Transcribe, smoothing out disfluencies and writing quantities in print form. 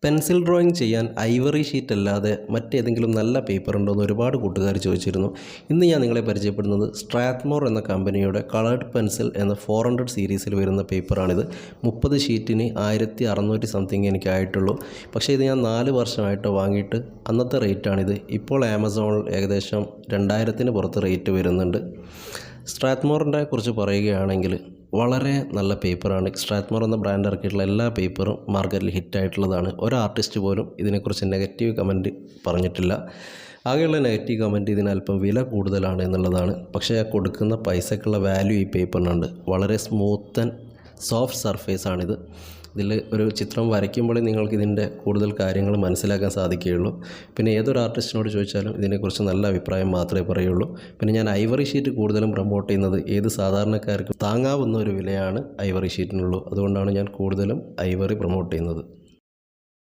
Pencil drawing ചെയ്യാൻ Ivory sheet അല്ലാതെ മറ്റേതെങ്കിലും നല്ല പേപ്പർ ഉണ്ടോ എന്ന് ഒരുപാട് കൂട്ടുകാർ ചോദിച്ചിരുന്നു. ഇന്ന് ഞാൻ നിങ്ങളെ പരിചയപ്പെടുന്നത് സ്ട്രാത്മോർ എന്ന കമ്പനിയുടെ കളേർഡ് പെൻസിൽ എന്ന 400 സീരീസിൽ വരുന്ന പേപ്പറാണിത്. 30 ഷീറ്റിന് 1600 സംതിങ് എനിക്കായിട്ടുള്ളൂ. പക്ഷേ ഇത് ഞാൻ 4 വർഷമായിട്ട് വാങ്ങിയിട്ട് അന്നത്തെ റേറ്റാണിത്. ഇപ്പോൾ ആമസോണിൽ ഏകദേശം 2000-ന് പുറത്ത് റേറ്റ് വരുന്നുണ്ട്. സ്ട്രാത്മോറിനെ കുറിച്ച് പറയുകയാണെങ്കിൽ വളരെ നല്ല പേപ്പറാണ്. സ്ട്രാത്മോർ എന്ന ബ്രാൻഡ് ഇറക്കിയിട്ടുള്ള എല്ലാ പേപ്പറും മാർക്കറ്റിൽ ഹിറ്റായിട്ടുള്ളതാണ്. ഒരു ആർട്ടിസ്റ്റ് പോലും ഇതിനെക്കുറിച്ച് നെഗറ്റീവ് കമൻറ്റ് പറഞ്ഞിട്ടില്ല. ആകെയുള്ള നെഗറ്റീവ് കമൻറ്റ് ഇതിനല്പം വില കൂടുതലാണ് എന്നുള്ളതാണ്. പക്ഷേ ആ കൊടുക്കുന്ന പൈസക്കുള്ള വാല്യൂ ഈ പേപ്പറിനുണ്ട്. വളരെ സ്മൂത്ത് ആൻഡ് സോഫ്റ്റ് സർഫേസാണിത്. ഇതിൽ ഒരു ചിത്രം വരയ്ക്കുമ്പോൾ നിങ്ങൾക്ക് ഇതിൻ്റെ കൂടുതൽ കാര്യങ്ങൾ മനസ്സിലാക്കാൻ സാധിക്കുകയുള്ളൂ. പിന്നെ ഏതൊരു ആർട്ടിസ്റ്റിനോട് ചോദിച്ചാലും ഇതിനെക്കുറിച്ച് നല്ല അഭിപ്രായം മാത്രമേ പറയുള്ളൂ. പിന്നെ ഞാൻ ഐവറി ഷീറ്റ് കൂടുതലും പ്രൊമോട്ട് ചെയ്യുന്നത് ഏത് സാധാരണക്കാർക്കും താങ്ങാവുന്ന ഒരു വിലയാണ് ഐവറി ഷീറ്റിനുള്ളൂ. അതുകൊണ്ടാണ് ഞാൻ കൂടുതലും ഐവറി പ്രൊമോട്ട് ചെയ്യുന്നത്.